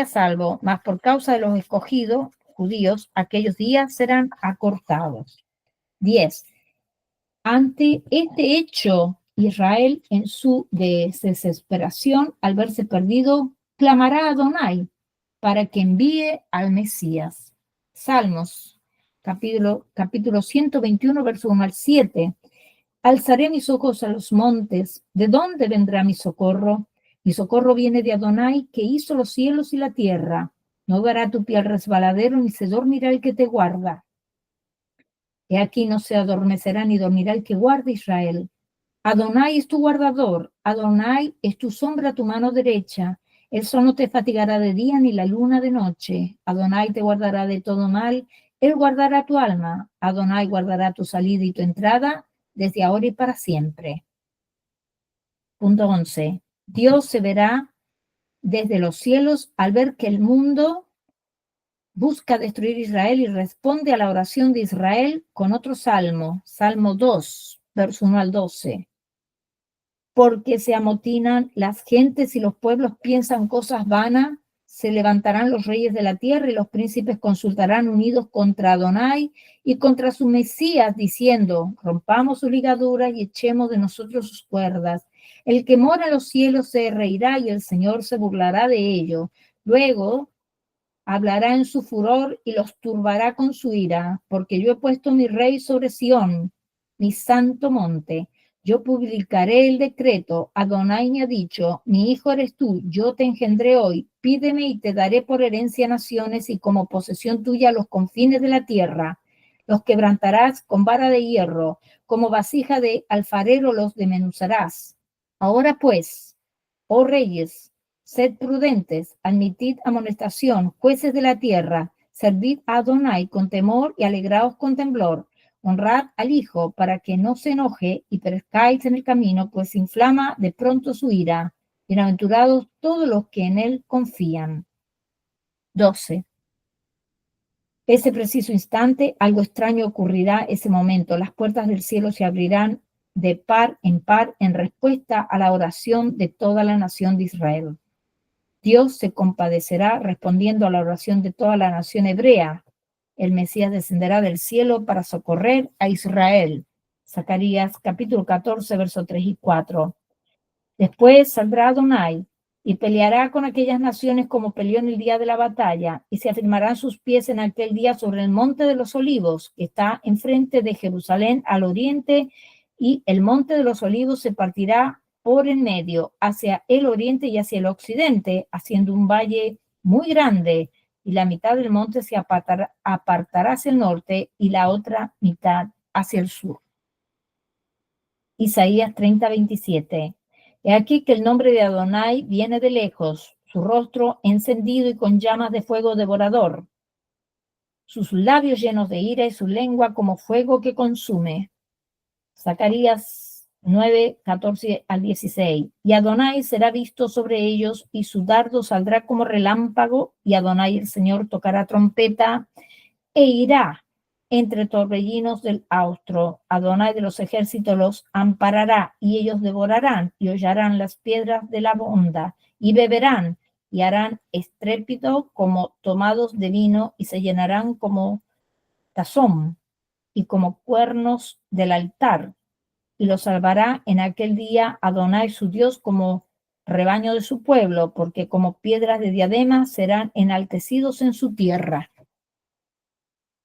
[SPEAKER 1] salvo, mas por causa de los escogidos judíos, aquellos días serán acortados. 10. Ante este hecho, Israel, en su desesperación, al verse perdido, clamará a Adonai para que envíe al Mesías. Salmos, capítulo 121, verso 1 al 7. Alzaré mis ojos a los montes. ¿De dónde vendrá mi socorro? Mi socorro viene de Adonai, que hizo los cielos y la tierra. No dará tu pie al resbaladero, ni se dormirá el que te guarda. He aquí no se adormecerá ni dormirá el que guarda Israel. Adonai es tu guardador, Adonai es tu sombra a tu mano derecha. El sol no te fatigará de día ni la luna de noche. Adonai te guardará de todo mal, él guardará tu alma. Adonai guardará tu salida y tu entrada desde ahora y para siempre. Punto 11. Dios se verá desde los cielos al ver que el mundo busca destruir Israel y responde a la oración de Israel con otro salmo, Salmo 2, verso 1 al 12. Porque se amotinan las gentes y los pueblos piensan cosas vanas, se levantarán los reyes de la tierra y los príncipes consultarán unidos contra Adonai y contra su Mesías, diciendo, rompamos sus ligaduras y echemos de nosotros sus cuerdas. El que mora en los cielos se reirá y el Señor se burlará de ello. Luego hablará en su furor y los turbará con su ira, porque yo he puesto mi rey sobre Sión, mi santo monte. Yo publicaré el decreto. Adonai me ha dicho, mi hijo eres tú, yo te engendré hoy. Pídeme y te daré por herencia naciones y como posesión tuya los confines de la tierra. Los quebrantarás con vara de hierro, como vasija de alfarero los desmenuzarás. Ahora pues, oh reyes, sed prudentes, admitid amonestación, jueces de la tierra, servid a Adonai con temor y alegraos con temblor. Honrad al Hijo para que no se enoje y perezcáis en el camino, pues inflama de pronto su ira. Bienaventurados todos los que en él confían. 12. Ese preciso instante, algo extraño ocurrirá ese momento. Las puertas del cielo se abrirán de par en respuesta a la oración de toda la nación de Israel. Dios se compadecerá respondiendo a la oración de toda la nación hebrea. El Mesías descenderá del cielo para socorrer a Israel. Zacarías capítulo 14, versos 3 y 4. Después saldrá Adonai y peleará con aquellas naciones como peleó en el día de la batalla, y se afirmarán sus pies en aquel día sobre el monte de los olivos, que está enfrente de Jerusalén al oriente, y el monte de los olivos se partirá por en medio, hacia el oriente y hacia el occidente, haciendo un valle muy grande, y la mitad del monte se apartará hacia el norte y la otra mitad hacia el sur. Isaías 30, 27. He aquí que el nombre de Adonai viene de lejos, su rostro encendido y con llamas de fuego devorador. sus labios llenos de ira y su lengua como fuego que consume. Zacarías 9, 14 al 16. Y Adonai será visto sobre ellos, y su dardo saldrá como relámpago, y Adonai el Señor tocará trompeta, e irá entre torbellinos del austro. Adonai de los ejércitos los amparará, y ellos devorarán, y hollarán las piedras de la honda, y beberán, y harán estrépito como tomados de vino, y se llenarán como tazón, y como cuernos del altar, y los salvará en aquel día Adonai su Dios como rebaño de su pueblo, porque como piedras de diadema serán enaltecidos en su tierra.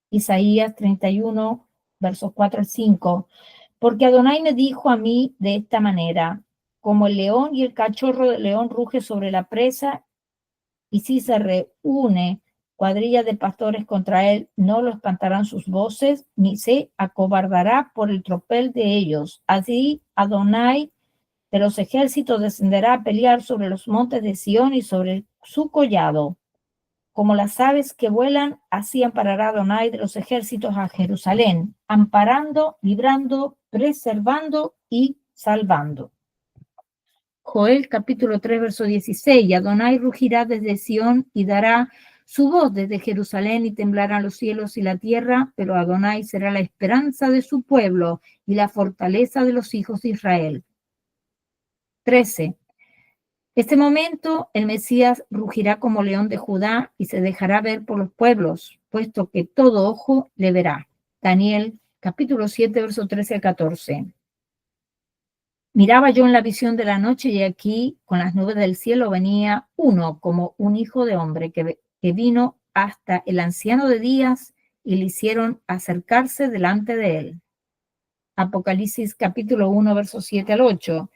[SPEAKER 1] Isaías 31, versos 4 al 5. Porque Adonai me dijo a mí de esta manera: como el león y el cachorro del león ruge sobre la presa, y si se reúne cuadrilla de pastores contra él, no lo espantarán sus voces, ni se acobardará por el tropel de ellos. Así Adonai de los ejércitos descenderá a pelear sobre los montes de Sión y sobre su collado. Como las aves que vuelan, así amparará Adonai de los ejércitos a Jerusalén, amparando, librando, preservando y salvando. Joel capítulo 3, verso 16. Y Adonai rugirá desde Sión y dará su voz desde Jerusalén, y temblarán los cielos y la tierra, pero Adonai será la esperanza de su pueblo y la fortaleza de los hijos de Israel. 13. Este momento el Mesías rugirá como león de Judá y se dejará ver por los pueblos, puesto que todo ojo le verá. Daniel capítulo 7, verso 13 al 14. Miraba yo en la visión de la noche, y aquí con las nubes del cielo venía uno como un hijo de hombre que vino hasta el anciano de días, y le hicieron acercarse delante de él. Apocalipsis capítulo 1, verso 7 al 8.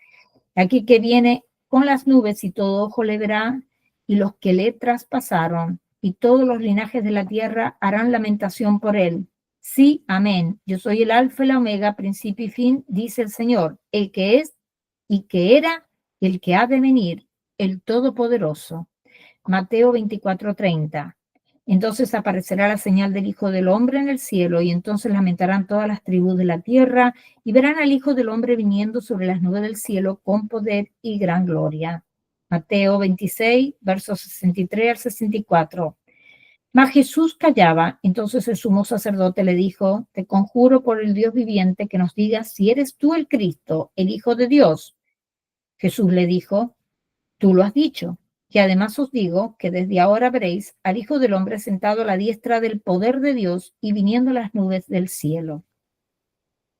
[SPEAKER 1] Aquí que viene con las nubes, y todo ojo le verá, y los que le traspasaron, y todos los linajes de la tierra harán lamentación por él. Sí, amén. Yo soy el alfa y la omega, principio y fin, dice el Señor, el que es y que era, el que ha de venir, el Todopoderoso. Mateo 24:30. Entonces aparecerá la señal del Hijo del Hombre en el cielo, y entonces lamentarán todas las tribus de la tierra, y verán al Hijo del Hombre viniendo sobre las nubes del cielo con poder y gran gloria. Mateo 26, versos 63 al 64. Mas Jesús callaba. Entonces el sumo sacerdote le dijo: te conjuro por el Dios viviente que nos digas si eres tú el Cristo, el Hijo de Dios. Jesús le dijo: tú lo has dicho. Y además os digo que desde ahora veréis al Hijo del Hombre sentado a la diestra del poder de Dios y viniendo las nubes del cielo.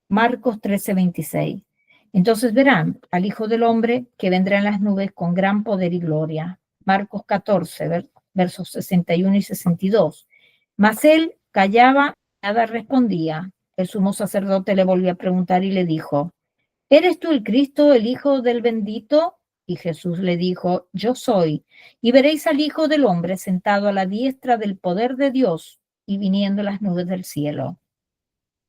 [SPEAKER 1] Marcos 13:26. Entonces verán al Hijo del Hombre que vendrá en las nubes con gran poder y gloria. Marcos 14, versos 61 y 62. Mas él callaba, nada respondía. El sumo sacerdote le volvió a preguntar y le dijo: ¿eres tú el Cristo, el Hijo del bendito? Y Jesús le dijo: yo soy. Y veréis al Hijo del Hombre sentado a la diestra del poder de Dios y viniendo las nubes del cielo.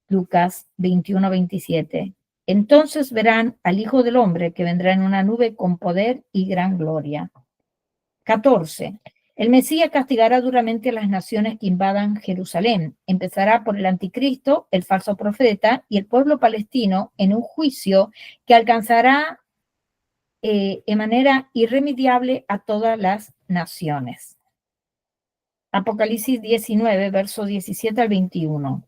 [SPEAKER 1] Lucas 21:27. Entonces verán al Hijo del Hombre que vendrá en una nube con poder y gran gloria. 14. El Mesías castigará duramente a las naciones que invadan Jerusalén. Empezará por el anticristo, el falso profeta y el pueblo palestino en un juicio que alcanzará de manera irremediable a todas las naciones. Apocalipsis 19, versos 17 al 21.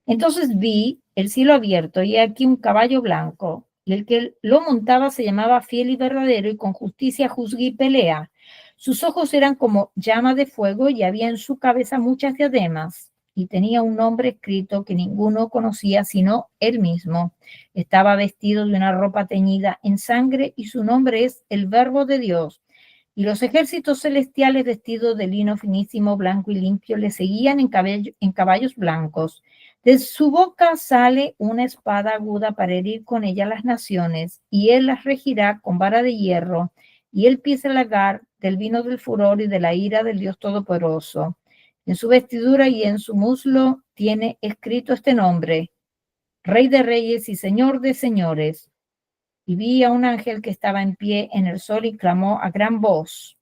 [SPEAKER 1] Entonces vi el cielo abierto, y aquí un caballo blanco, y el que lo montaba se llamaba Fiel y Verdadero, y con justicia juzga y pelea. Sus ojos eran como llama de fuego, y había en su cabeza muchas diademas, y tenía un nombre escrito que ninguno conocía sino él mismo. Estaba vestido de una ropa teñida en sangre, y su nombre es el Verbo de Dios. Y los ejércitos celestiales, vestidos de lino finísimo, blanco y limpio, le seguían en caballos blancos. De su boca sale una espada aguda para herir con ella las naciones, y él las regirá con vara de hierro, y él pisa el lagar del vino del furor y de la ira del Dios Todopoderoso. En su vestidura y en su muslo tiene escrito este nombre: Rey de Reyes y Señor de Señores. Y vi a un ángel que estaba en pie en el sol y clamó a gran voz: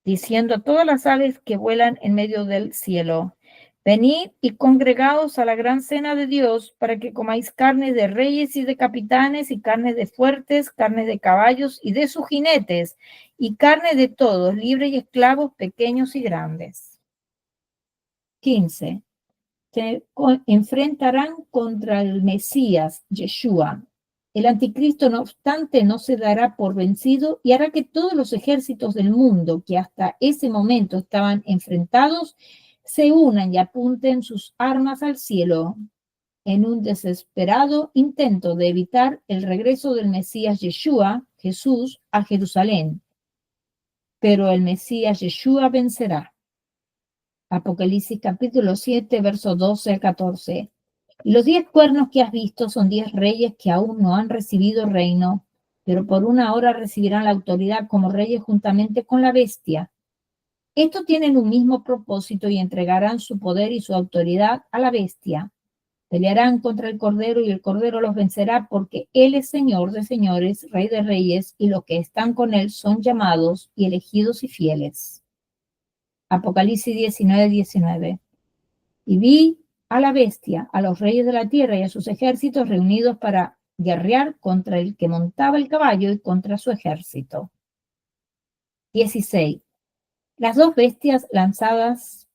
[SPEAKER 1] diciendo a todas las aves que vuelan en medio del cielo: venid y congregaos a la gran cena de Dios, para que comáis carne de reyes y de capitanes, y carne de fuertes, carne de caballos y de sus jinetes, y carne de todos, libres y esclavos, pequeños y grandes. 15. Se enfrentarán contra el Mesías, Yeshua. El anticristo, no obstante, no se dará por vencido y hará que todos los ejércitos del mundo que hasta ese momento estaban enfrentados se unan y apunten sus armas al cielo en un desesperado intento de evitar el regreso del Mesías Yeshua, Jesús, a Jerusalén. Pero el Mesías Yeshua vencerá. Apocalipsis capítulo 7, versos 12 al 14. Y los 10 cuernos que has visto son 10 reyes que aún no han recibido reino, pero por una hora recibirán la autoridad como reyes juntamente con la bestia. Estos tienen un mismo propósito y entregarán su poder y su autoridad a la bestia. Pelearán contra el Cordero y el Cordero los vencerá, porque Él es Señor de señores, Rey de reyes, y los que están con Él son llamados y elegidos y fieles. Apocalipsis 19, 19. Y vi a la bestia, a los reyes de la tierra y a sus ejércitos reunidos para guerrear contra el que montaba el caballo y contra su ejército. 16. Las dos bestias lanzadas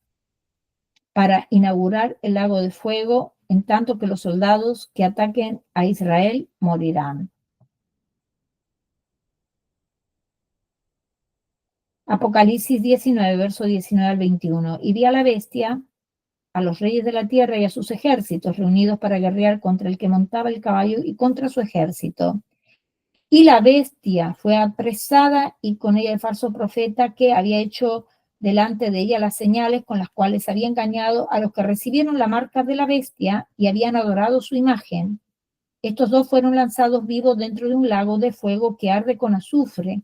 [SPEAKER 1] para inaugurar el lago de fuego, en tanto que los soldados que ataquen a Israel morirán. Apocalipsis 19, verso 19 al 21. Y vi a la bestia, a los reyes de la tierra y a sus ejércitos reunidos para guerrear contra el que montaba el caballo y contra su ejército. Y la bestia fue apresada y con ella el falso profeta que había hecho delante de ella las señales con las cuales había engañado a los que recibieron la marca de la bestia y habían adorado su imagen. Estos dos fueron lanzados vivos dentro de un lago de fuego que arde con azufre.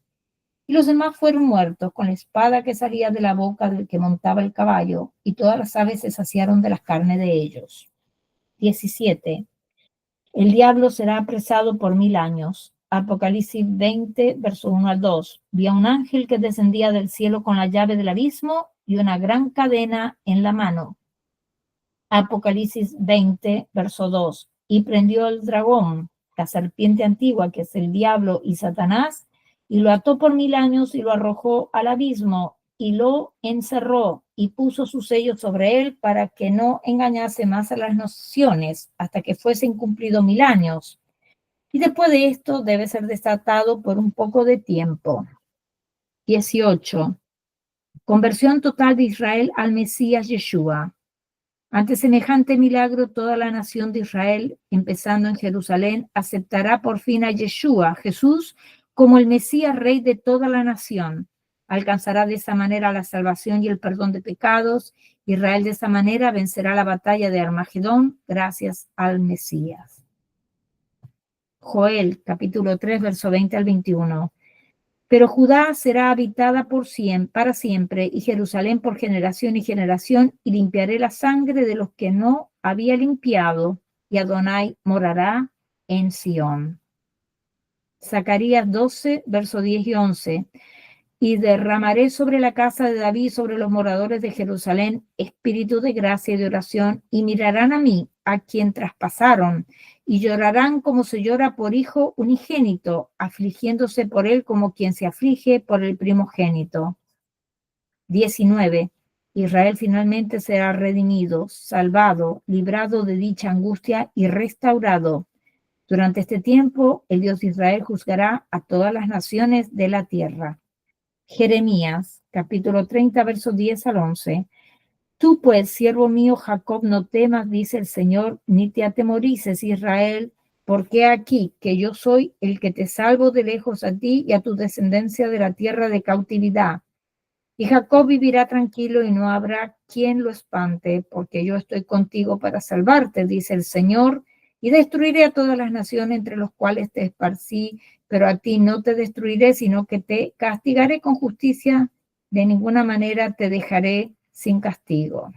[SPEAKER 1] Y los demás fueron muertos con la espada que salía de la boca del que montaba el caballo, y todas las aves se saciaron de las carnes de ellos. 17. El diablo será apresado por 1000 años. Apocalipsis 20, verso 1 al 2. Vi a un ángel que descendía del cielo con la llave del abismo y una gran cadena en la mano. Apocalipsis 20, verso 2. Y prendió el dragón, la serpiente antigua, que es el diablo y Satanás, y lo ató por 1000 años y lo arrojó al abismo y lo encerró y puso su sello sobre él para que no engañase más a las naciones hasta que fuesen cumplidos 1000 años. Y después de esto debe ser desatado por un poco de tiempo. 18. Conversión total de Israel al Mesías Yeshua. Ante semejante milagro, toda la nación de Israel, empezando en Jerusalén, aceptará por fin a Yeshua, Jesús, como el Mesías Rey de toda la nación. Alcanzará de esa manera la salvación y el perdón de pecados. Israel de esa manera vencerá la batalla de Armagedón gracias al Mesías. Joel, capítulo 3, verso 20 al 21. Pero Judá será habitada para siempre, y Jerusalén por generación y generación, y limpiaré la sangre de los que no había limpiado, y Adonai morará en Sión. Zacarías 12, verso 10 y 11. Y derramaré sobre la casa de David, sobre los moradores de Jerusalén, espíritu de gracia y de oración, y mirarán a mí, a quien traspasaron, y llorarán como se llora por hijo unigénito, afligiéndose por él como quien se aflige por el primogénito. 19. Israel finalmente será redimido, salvado, librado de dicha angustia y restaurado. Durante este tiempo, el Dios de Israel juzgará a todas las naciones de la tierra. Jeremías, capítulo 30, versos 10 al 11. Tú pues, siervo mío Jacob, no temas, dice el Señor, ni te atemorices, Israel, porque aquí que yo soy el que te salvo de lejos a ti y a tu descendencia de la tierra de cautividad. Y Jacob vivirá tranquilo y no habrá quien lo espante, porque yo estoy contigo para salvarte, dice el Señor, y destruiré a todas las naciones entre los cuales te esparcí, pero a ti no te destruiré, sino que te castigaré con justicia, de ninguna manera te dejaré sin castigo.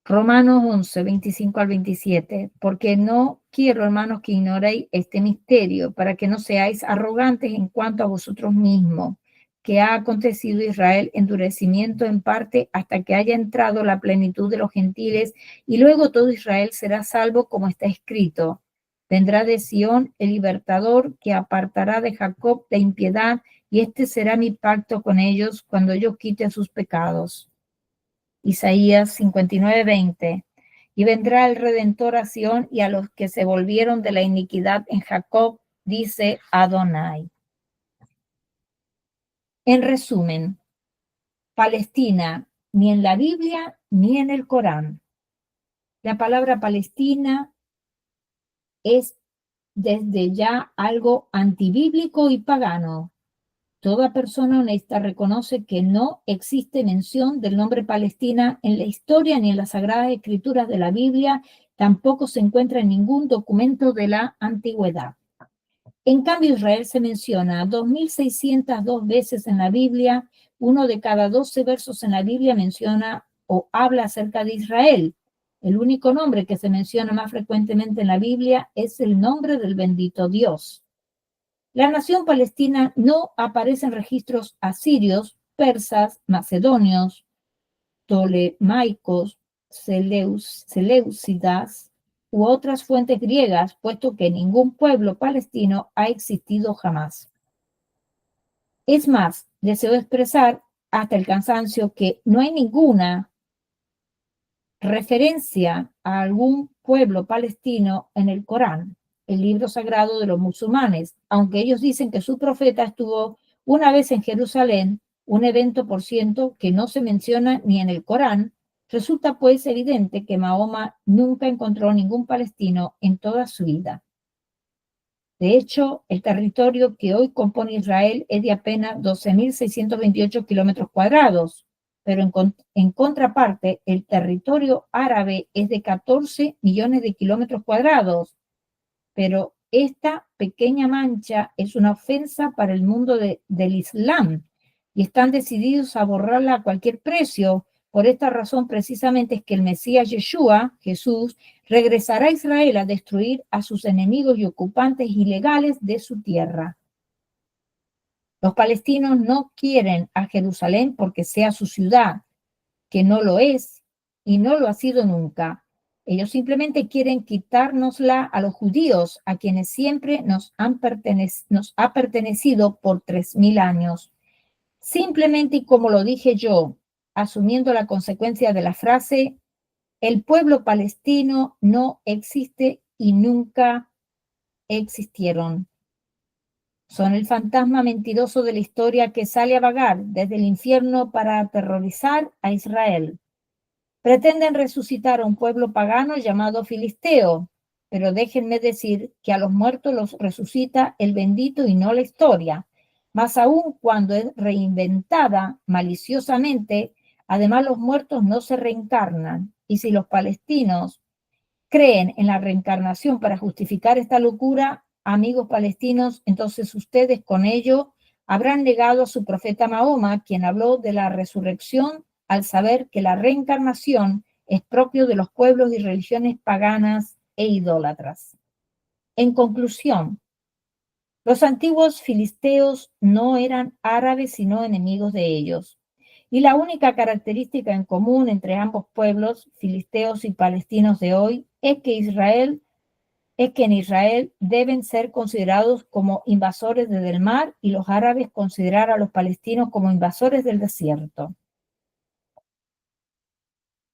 [SPEAKER 1] Romanos 11, 25 al 27, porque no quiero, hermanos, que ignoréis este misterio, para que no seáis arrogantes en cuanto a vosotros mismos, que ha acontecido a Israel endurecimiento en parte hasta que haya entrado la plenitud de los gentiles, y luego todo Israel será salvo, como está escrito. Vendrá de Sión el libertador que apartará de Jacob la impiedad, y este será mi pacto con ellos cuando yo quite sus pecados. Isaías 59:20. Y vendrá el Redentor a Sión y a los que se volvieron de la iniquidad en Jacob, dice Adonai. En resumen, Palestina, ni en la Biblia ni en el Corán. La palabra Palestina es desde ya algo antibíblico y pagano. Toda persona honesta reconoce que no existe mención del nombre Palestina en la historia ni en las sagradas escrituras de la Biblia, tampoco se encuentra en ningún documento de la antigüedad. En cambio, Israel se menciona 2.602 veces en la Biblia. Uno de cada 12 versos en la Biblia menciona o habla acerca de Israel. El único nombre que se menciona más frecuentemente en la Biblia es el nombre del bendito Dios. La nación palestina no aparece en registros asirios, persas, macedonios, tolemaicos, seleucidas u otras fuentes griegas, puesto que ningún pueblo palestino ha existido jamás. Es más, deseo expresar hasta el cansancio que no hay ninguna referencia a algún pueblo palestino en el Corán, el libro sagrado de los musulmanes, aunque ellos dicen que su profeta estuvo una vez en Jerusalén, un evento, por cierto, que no se menciona ni en el Corán. Resulta pues evidente que Mahoma nunca encontró ningún palestino en toda su vida. De hecho, el territorio que hoy compone Israel es de apenas 12.628 kilómetros cuadrados, pero en contraparte, el territorio árabe es de 14 millones de kilómetros cuadrados. Pero esta pequeña mancha es una ofensa para el mundo del Islam y están decididos a borrarla a cualquier precio. Por esta razón, precisamente, es que el Mesías Yeshua, Jesús, regresará a Israel a destruir a sus enemigos y ocupantes ilegales de su tierra. Los palestinos no quieren a Jerusalén porque sea su ciudad, que no lo es y no lo ha sido nunca. Ellos simplemente quieren quitárnosla a los judíos, a quienes siempre nos ha pertenecido por 3.000 años. Simplemente, y como lo dije yo, asumiendo la consecuencia de la frase, el pueblo palestino no existe y nunca existieron. Son el fantasma mentiroso de la historia que sale a vagar desde el infierno para aterrorizar a Israel. Pretenden resucitar a un pueblo pagano llamado filisteo, pero déjenme decir que a los muertos los resucita el bendito y no la historia. Más aún cuando es reinventada maliciosamente, además los muertos no se reencarnan. Y si los palestinos creen en la reencarnación para justificar esta locura, amigos palestinos, entonces ustedes con ello habrán negado a su profeta Mahoma, quien habló de la resurrección al saber que la reencarnación es propio de los pueblos y religiones paganas e idólatras. En conclusión, los antiguos filisteos no eran árabes sino enemigos de ellos. Y la única característica en común entre ambos pueblos, filisteos y palestinos de hoy, es que en Israel deben ser considerados como invasores desde el mar y los árabes considerar a los palestinos como invasores del desierto.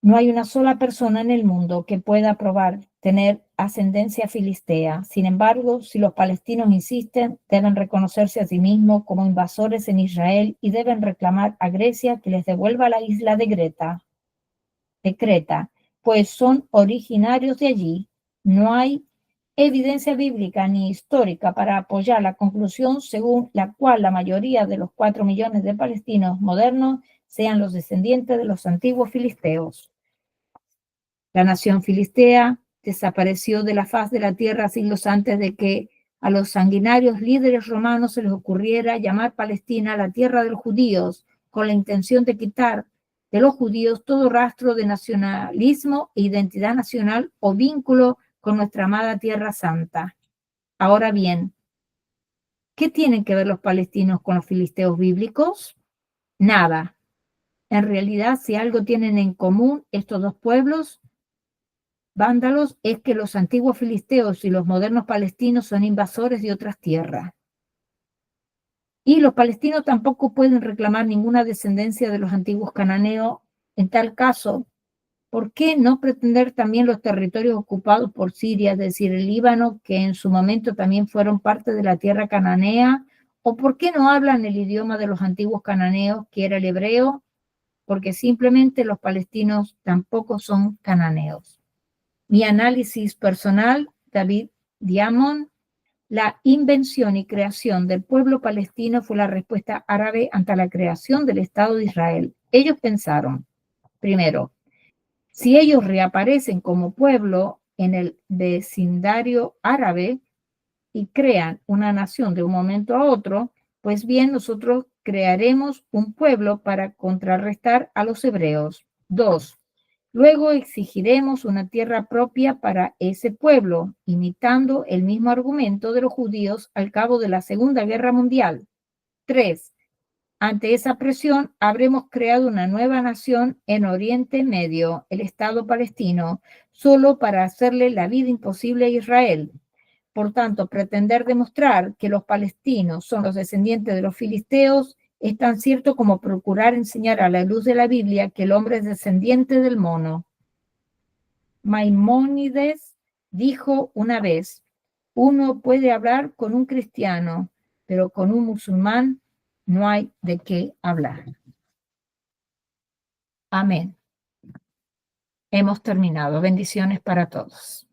[SPEAKER 1] No hay una sola persona en el mundo que pueda probar tener ascendencia filistea. Sin embargo, si los palestinos insisten, deben reconocerse a sí mismos como invasores en Israel y deben reclamar a Grecia que les devuelva la isla de Creta, pues son originarios de allí. No hay evidencia bíblica ni histórica para apoyar la conclusión según la cual la mayoría de los 4 millones de palestinos modernos sean los descendientes de los antiguos filisteos. La nación filistea desapareció de la faz de la tierra siglos antes de que a los sanguinarios líderes romanos se les ocurriera llamar Palestina la tierra de los judíos, con la intención de quitar de los judíos todo rastro de nacionalismo e identidad nacional o vínculo con nuestra amada Tierra Santa. Ahora bien, ¿Qué tienen que ver los palestinos con los filisteos bíblicos? Nada. En realidad, si algo tienen en común estos dos pueblos vándalos, es que los antiguos filisteos y los modernos palestinos son invasores de otras tierras. Y los palestinos tampoco pueden reclamar ninguna descendencia de los antiguos cananeos. En tal caso, ¿por qué no pretender también los territorios ocupados por Siria, es decir, el Líbano, que en su momento también fueron parte de la tierra cananea? ¿O por qué no hablan el idioma de los antiguos cananeos, que era el hebreo? Porque simplemente los palestinos tampoco son cananeos. Mi análisis personal, David Diamond: la invención y creación del pueblo palestino fue la respuesta árabe ante la creación del Estado de Israel. Ellos pensaron, primero, si ellos reaparecen como pueblo en el vecindario árabe y crean una nación de un momento a otro, pues bien, nosotros crearemos un pueblo para contrarrestar a los hebreos. 2. Luego exigiremos una tierra propia para ese pueblo, imitando el mismo argumento de los judíos al cabo de la Segunda Guerra Mundial. 3. Ante esa presión, habremos creado una nueva nación en Oriente Medio, el Estado palestino, solo para hacerle la vida imposible a Israel. Por tanto, pretender demostrar que los palestinos son los descendientes de los filisteos es tan cierto como procurar enseñar a la luz de la Biblia que el hombre es descendiente del mono. Maimónides dijo una vez: uno puede hablar con un cristiano, pero con un musulmán no hay de qué hablar. Amén. Hemos terminado. Bendiciones para todos.